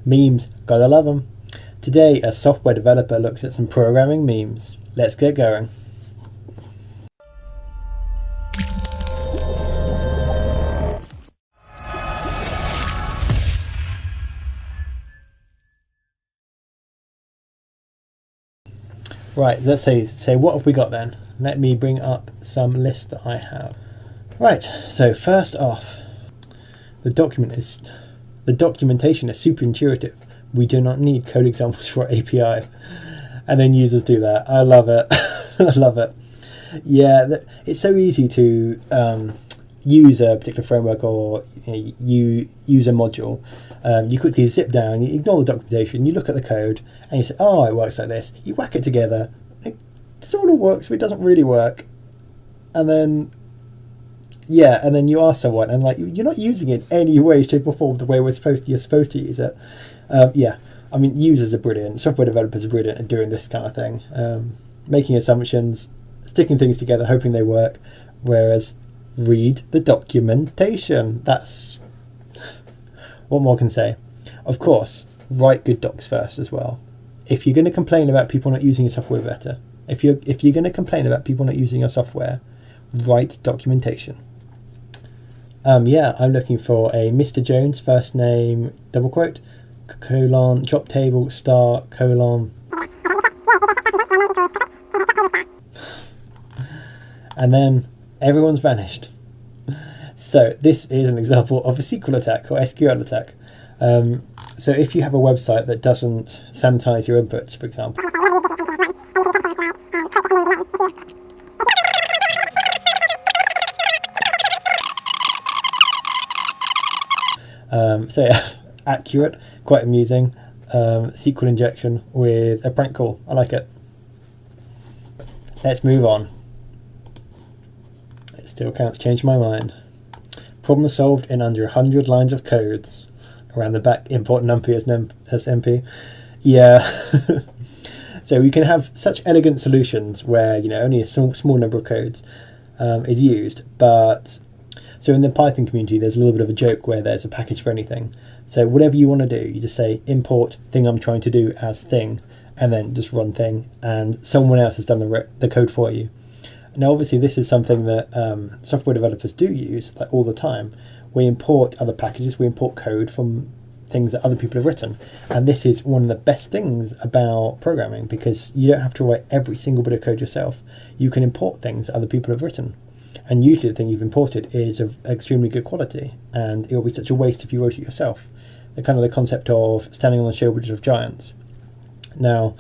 Memes, gotta love them. Today, a software developer looks at some programming memes. Let's get going. Right, let's say what have we got then? Let me bring up some lists that I have. Right, so first off, the documentation is super intuitive. We do not need code examples for our API. And then users do that. I love it. I love it. Yeah, it's so easy to use a particular framework or you use a module. You quickly zip down, you ignore the documentation, you look at the code, and you say, oh, it works like this. You whack it together. It sort of works, but it doesn't really work. And then you ask someone, and you're not using it in any way, shape, or form the way you're supposed to use it. I mean, users are brilliant. Software developers are brilliant at doing this kind of thing, making assumptions, sticking things together, hoping they work. Whereas, read the documentation. That's what more can I say. Of course, write good docs first as well. If you're going to complain about people not using your software better, if you're going to complain about people not using your software, write documentation. I'm looking for a Mr. Jones, first name, double quote, colon, drop table, star, colon. And then everyone's vanished. So this is an example of a SQL attack or SQL attack. So if you have a website that doesn't sanitize your inputs, for example, accurate, quite amusing, SQL injection with a prank call. I like it. Let's move on. It still counts, changed my mind. Problem solved in under 100 lines of codes. Around the back, import numpy as np. Yeah. So we can have such elegant solutions where only a small number of codes is used. But so in the Python community, there's a little bit of a joke where there's a package for anything. So whatever you want to do, you just say import thing I'm trying to do as thing, and then just run thing, and someone else has done the code for you. Now, obviously, this is something that software developers do use all the time. We import other packages, we import code from things that other people have written. And this is one of the best things about programming, because you don't have to write every single bit of code yourself. You can import things that other people have written. And usually the thing you've imported is of extremely good quality, and it will be such a waste if you wrote it yourself. The concept of standing on the shoulders of giants. Now,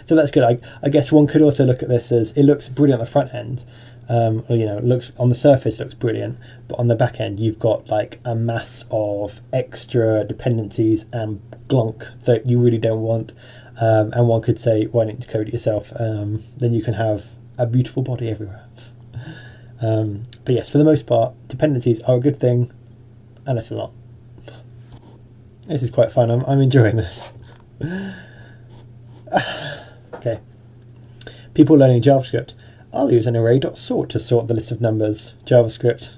so that's good. I guess one could also look at this as it looks brilliant on the front end. It looks on the surface looks brilliant, but on the back end you've got a mass of extra dependencies and glunk that you really don't want. And one could say, why don't you code it yourself? Then you can have a beautiful body everywhere. But yes, for the most part, dependencies are a good thing, and it's a lot. This is quite fun. I'm enjoying this. Okay. People learning JavaScript. I'll use an array.sort to sort the list of numbers. JavaScript.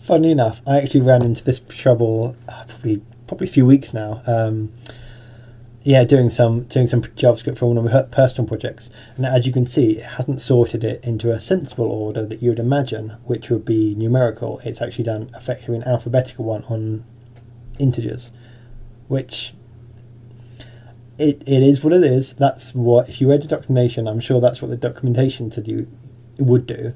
Funnily enough, I actually ran into this trouble probably a few weeks now. Doing some JavaScript for one of my personal projects, and as you can see, it hasn't sorted it into a sensible order that you would imagine, which would be numerical. It's actually done effectively an alphabetical one on integers, which it is what it is. That's what, if you read the documentation, I'm sure that's what the documentation said you would do.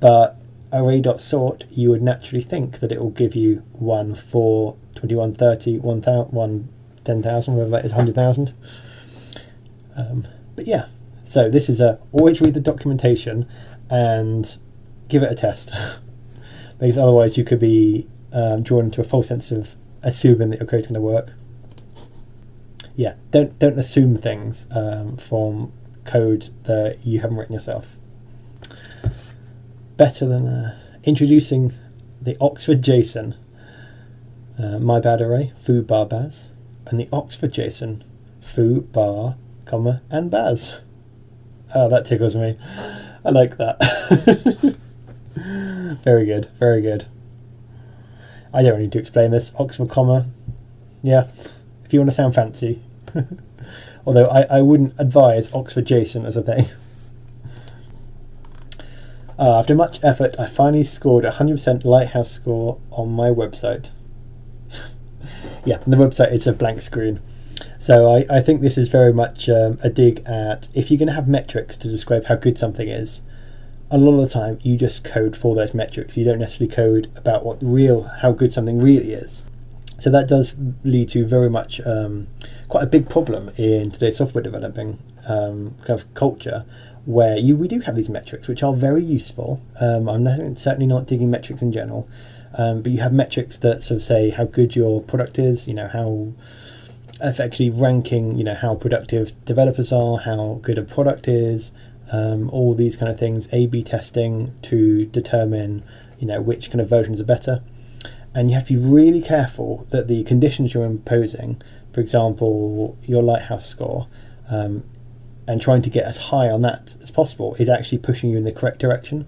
But array.sort, you would naturally think that it will give you 1, 4, 21, 30, 1, 10,000, whatever that is, 100,000. But yeah, so this is always read the documentation and give it a test, because otherwise you could be drawn into a false sense of assuming that your code's going to work. Yeah, don't assume things from code that you haven't written yourself. Better than introducing the Oxford JSON, my bad array, foo bar baz, and the Oxford JSON, foo bar, comma, and baz. Oh, that tickles me. I like that. Very good, very good. I don't need to explain this. Oxford comma, yeah, if you want to sound fancy. Although I wouldn't advise Oxford Jason as a thing. After much effort, I finally scored a 100% Lighthouse score on my website. Yeah, on the website it's a blank screen. So I think this is very much a dig at, if you're going to have metrics to describe how good something is, a lot of the time you just code for those metrics. You don't necessarily code about how good something really is. So that does lead to very much quite a big problem in today's software developing kind of culture, where we do have these metrics which are very useful. I'm certainly not digging metrics in general, but you have metrics that sort of say how good your product is, how effectively ranking, how productive developers are, how good a product is, all these kind of things, A/B testing to determine, which kind of versions are better. And you have to be really careful that the conditions you're imposing, for example, your Lighthouse score, and trying to get as high on that as possible, is actually pushing you in the correct direction.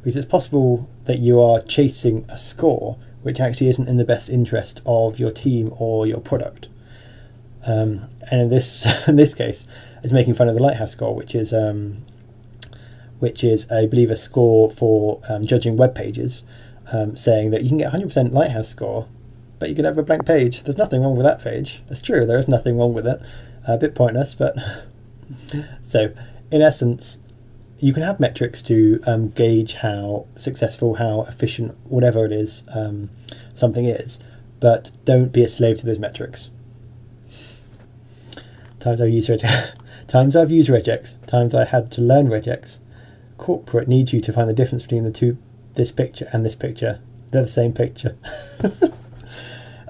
Because it's possible that you are chasing a score which actually isn't in the best interest of your team or your product. And in this case, it's making fun of the Lighthouse score, which is I believe a score for judging web pages, saying that you can get 100% Lighthouse score, but you can have a blank page. There's nothing wrong with that page. That's true, there is nothing wrong with it. A bit pointless, but so in essence, you can have metrics to gauge how successful, how efficient, whatever it is something is, but don't be a slave to those metrics. Times I've used regex, times I had to learn regex. Corporate needs you to find the difference between this picture and this picture. They're the same picture.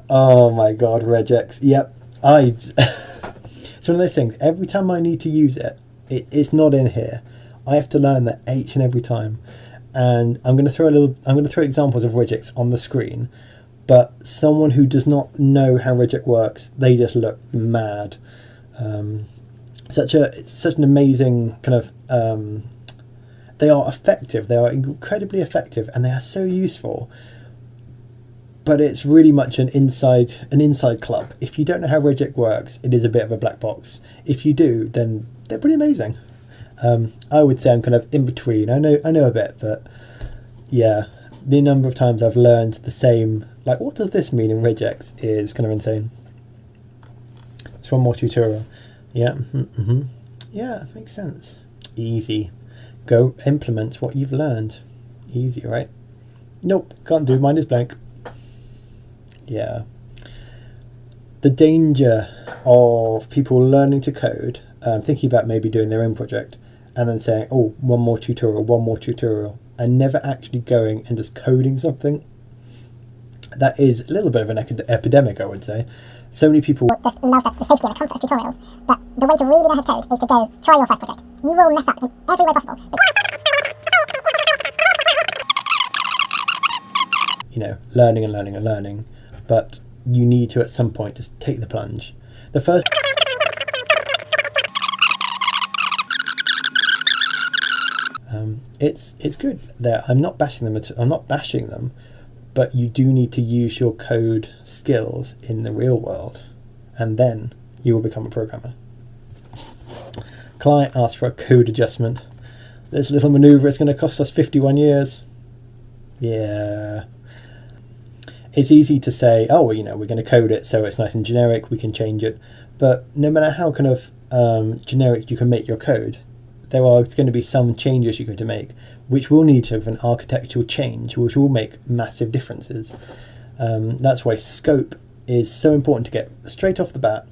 Oh my god, regex. Yep. It's one of those things. Every time I need to use it's not in here. I have to learn that each and every time. And I'm going to throw examples of regex on the screen, but someone who does not know how regex works, they just look mad. Such an amazing kind of they are effective, they are incredibly effective, and they are so useful, but it's really much an inside club. If you don't know how regex works, it is a bit of a black box. If you do, then they're pretty amazing. I would say I'm kind of in between. I know a bit, but yeah, the number of times I've learned the same, like, what does this mean in regex, is kind of insane. It's one more tutorial. Yeah, yeah, makes sense. Easy. Go implement what you've learned. Easy, right? Nope, can't do. Mine is blank. Yeah. The danger of people learning to code, thinking about maybe doing their own project, and then saying, oh, one more tutorial, and never actually going and just coding something. That is a little bit of an epidemic, I would say. So many people just love the safety and the comfort of tutorials, but the way to really learn how to code is to go try your first project. You will mess up in every way possible. Learning and learning and learning, but you need to at some point just take the plunge. The first it's good there. I'm not bashing them, but you do need to use your code skills in the real world, and then you will become a programmer. Client asks for a code adjustment. This little maneuver is going to cost us 51 years. Yeah. It's easy to say, oh, well, we're going to code it so it's nice and generic, we can change it. But no matter how kind of generic you can make your code, there are going to be some changes you're going to make, which will need sort of an architectural change, which will make massive differences. That's why scope is so important to get straight off the bat.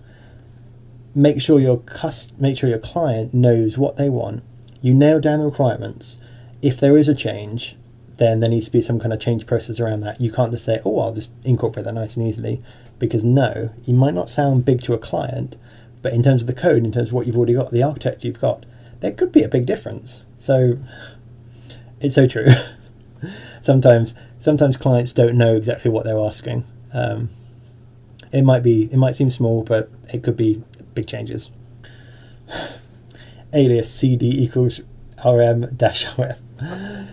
Make sure your client knows what they want. You nail down the requirements. If there is a change, then there needs to be some kind of change process around that. You can't just say, oh, I'll just incorporate that nice and easily, because no, it might not sound big to a client, but in terms of the code, in terms of what you've already got, the architecture you've got, there could be a big difference. So it's so true. Sometimes clients don't know exactly what they're asking. It might seem small, but it could be big changes. Alias CD equals rm-rf.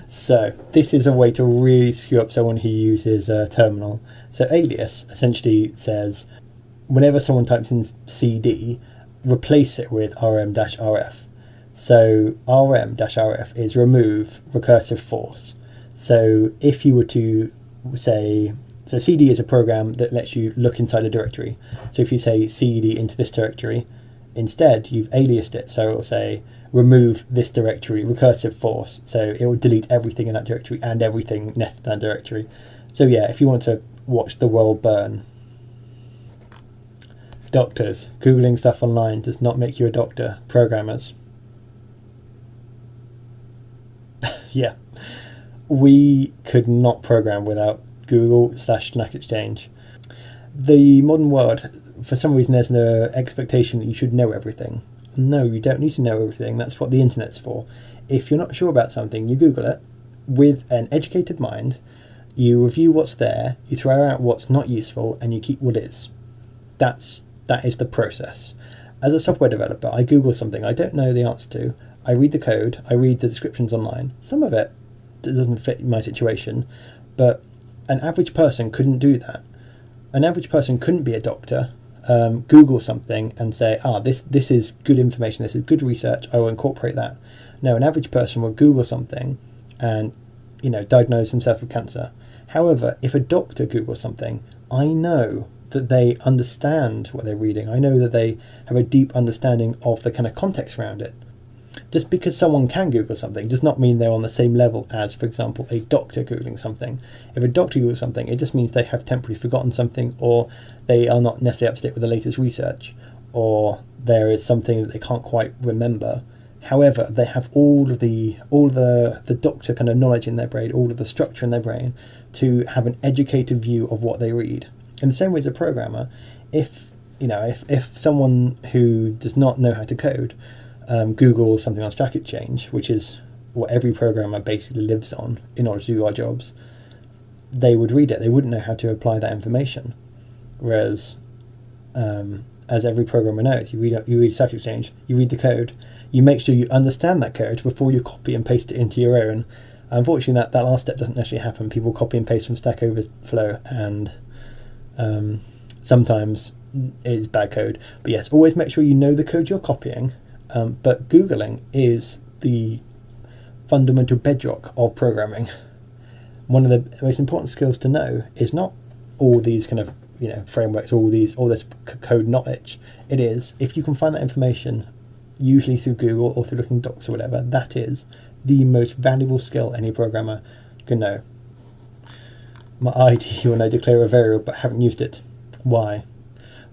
So this is a way to really screw up someone who uses a terminal. So alias essentially says whenever someone types in cd, replace it with rm-rf. So rm-rf is remove recursive force. So if you were to say, so cd is a program that lets you look inside a directory. So if you say cd into this directory, instead you've aliased it, so it will say remove this directory, recursive force. So it will delete everything in that directory and everything nested in that directory. So yeah, if you want to watch the world burn. Doctors, Googling stuff online does not make you a doctor. Programmers. Yeah, we could not program without Google/Stack Exchange. The modern world, for some reason, there's the expectation that you should know everything. No, you don't need to know everything. That's what the internet's for. If you're not sure about something, you Google it with an educated mind. You review what's there, you throw out what's not useful, and you keep what is. That is the process. As a software developer, I Google something I don't know the answer to. I read the code, I read the descriptions online. Some of it doesn't fit my situation, but an average person couldn't do that. An average person couldn't be a doctor, Google something and say, this is good information, this is good research, I will incorporate that. No, an average person will Google something and, diagnose himself with cancer. However, if a doctor Googles something, I know that they understand what they're reading. I know that they have a deep understanding of the kind of context around it. Just because someone can Google something does not mean they're on the same level as, for example, a doctor Googling something. If a doctor Googles something, it just means they have temporarily forgotten something, or they are not necessarily up to date with the latest research, or there is something that they can't quite remember. However, they have all the doctor kind of knowledge in their brain, all of the structure in their brain, to have an educated view of what they read. In the same way as a programmer, if someone who does not know how to code Google something on Stack Exchange, which is what every programmer basically lives on in order to do our jobs, they would read it. They wouldn't know how to apply that information. Whereas, as every programmer knows, you read Stack Exchange, you read the code, you make sure you understand that code before you copy and paste it into your own. Unfortunately, that last step doesn't necessarily happen. People copy and paste from Stack Overflow, and sometimes it's bad code. But yes, always make sure you know the code you're copying. But Googling is the fundamental bedrock of programming. One of the most important skills to know is not all these kind of frameworks, all this code knowledge. It is, if you can find that information, usually through Google or through looking docs or whatever, that is the most valuable skill any programmer can know. My ID when I declare a variable but haven't used it. Why?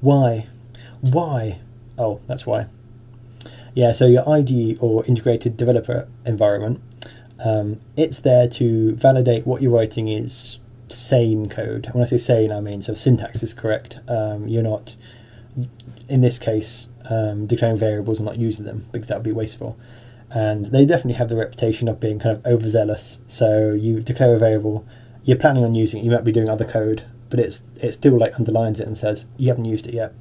Oh, that's why. Yeah, so your IDE, or integrated developer environment, it's there to validate what you're writing is sane code. When I say sane, I mean so syntax is correct. You're not, in this case, declaring variables and not using them, because that would be wasteful. And they definitely have the reputation of being kind of overzealous. So you declare a variable, you're planning on using it, you might be doing other code, but it still like underlines it and says you haven't used it yet.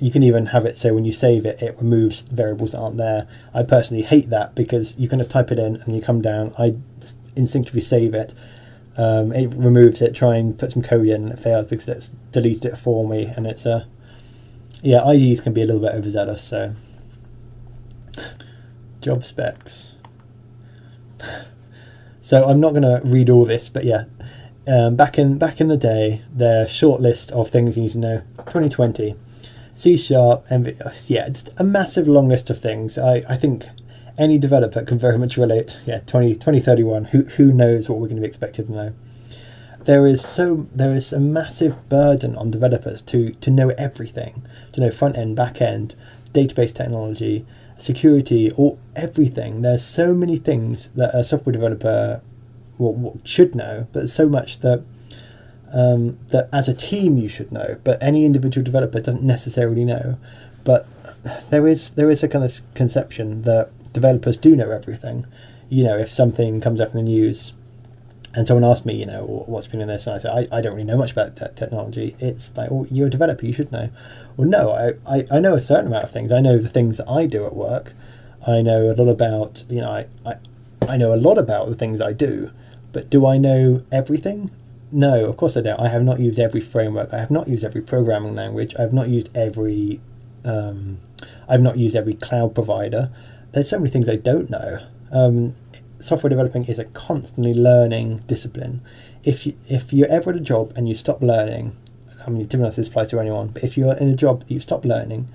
You can even have it so when you save it, it removes variables that aren't there. I personally hate that, because you kind of type it in and you come down, I instinctively save it, it removes it, try and put some code in, and it fails because it's deleted it for me. And it's IDEs can be a little bit overzealous. So job specs. So I'm not going to read all this, but yeah, back in the day, their short list of things you need to know. 2020. C#, it's a massive long list of things. I think any developer can very much relate. 2031, who knows what we're going to be expected to know. There is a massive burden on developers to know everything, to know front end, back end, database technology, security, or everything. There's so many things that a software developer should know, but so much that as a team you should know, but any individual developer doesn't necessarily know. But there is a kind of conception that developers do know everything. If something comes up in the news and someone asks me, what's been in this, and I say, I don't really know much about that technology, it's like, oh, you're a developer, you should know. Well, no, I know a certain amount of things. I know the things that I do at work. I know a lot about, I know a lot about the things I do, but do I know everything? No, of course I don't. I have not used every framework. I have not used every programming language. I've not used every cloud provider. There's so many things I don't know. Software developing is a constantly learning discipline. If you're ever at a job and you stop learning, I mean, to be honest, this applies to anyone, but if you're in a job that you stop learning,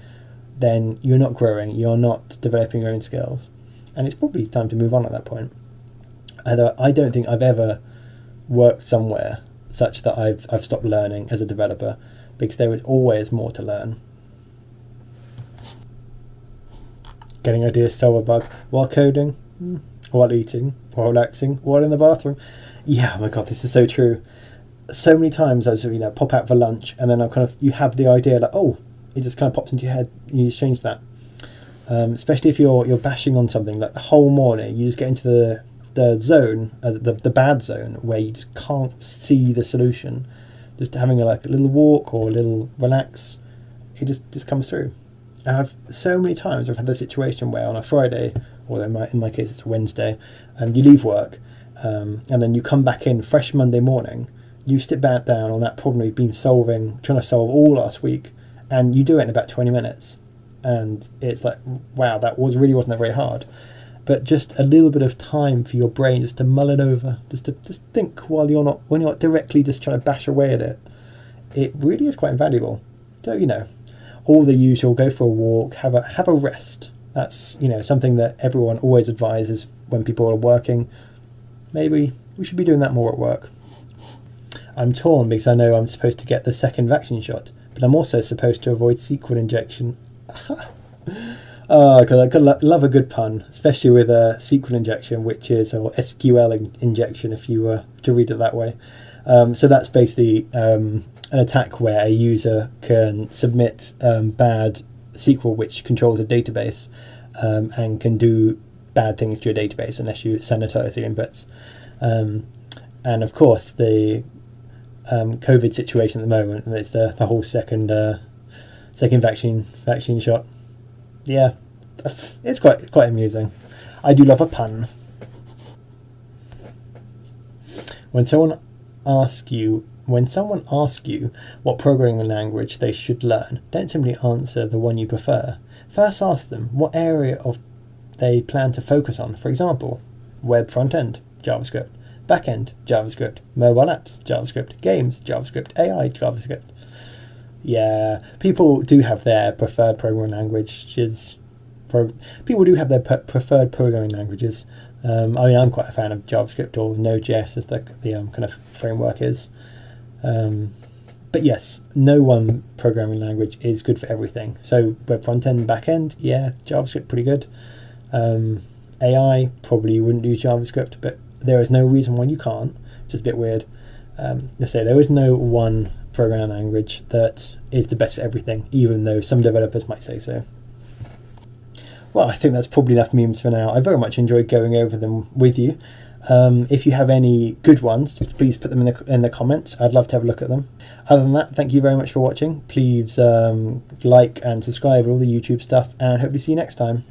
then you're not growing, you're not developing your own skills. And it's probably time to move on at that point. Although I don't think I've ever worked somewhere such that I've stopped learning as a developer, because there is always more to learn. Getting ideas to solve a bug while coding, while eating, while relaxing, while in the bathroom. Yeah, oh my god, this is so true. So many times I was, pop out for lunch, and then you have the idea like, oh, it just kind of pops into your head, and you just change that. Especially if you're bashing on something like the whole morning, you just get into the zone, the bad zone, where you just can't see the solution. Just having a little walk or a little relax, it just comes through. And so many times I've had the situation where on a Friday, or in my case it's a Wednesday, you leave work, and then you come back in fresh Monday morning. You sit back down on that problem you've been trying to solve all last week, and you do it in about 20 minutes. And it's like, wow, really wasn't very hard. But just a little bit of time for your brain just to mull it over, just think when you're not directly just trying to bash away at it. It really is quite invaluable. So, all the usual, go for a walk, have a rest. That's, something that everyone always advises when people are working. Maybe we should be doing that more at work. I'm torn because I know I'm supposed to get the second vaccine shot, but I'm also supposed to avoid SQL injection. Because I love a good pun, especially with a SQL injection, or SQL injection, if you were to read it that way. So that's basically an attack where a user can submit bad SQL which controls a database, and can do bad things to your database unless you sanitize your inputs. And of course, the COVID situation at the moment, it's the whole second vaccine shot. Yeah, it's quite amusing. I do love a pun. When someone asks you what programming language they should learn, don't simply answer the one you prefer. First ask them what area they plan to focus on. For example, web front-end, JavaScript, back-end, JavaScript, mobile apps, JavaScript, games, JavaScript, AI, JavaScript. Yeah, people do have their preferred programming languages. People do have their preferred programming languages. I'm quite a fan of JavaScript, or Node.js as the kind of framework is. But yes, no one programming language is good for everything. So web front-end, back-end, yeah, JavaScript pretty good. AI, probably wouldn't use JavaScript, but there is no reason why you can't. It's just a bit weird. Let's say there is no one programming language that is the best for everything, even though some developers might say so. Well, I think that's probably enough memes for now. I very much enjoyed going over them with you. If you have any good ones, please put them in the comments. I'd love to have a look at them. Other than that, thank you very much for watching. Please like and subscribe to all the YouTube stuff, and hopefully see you next time.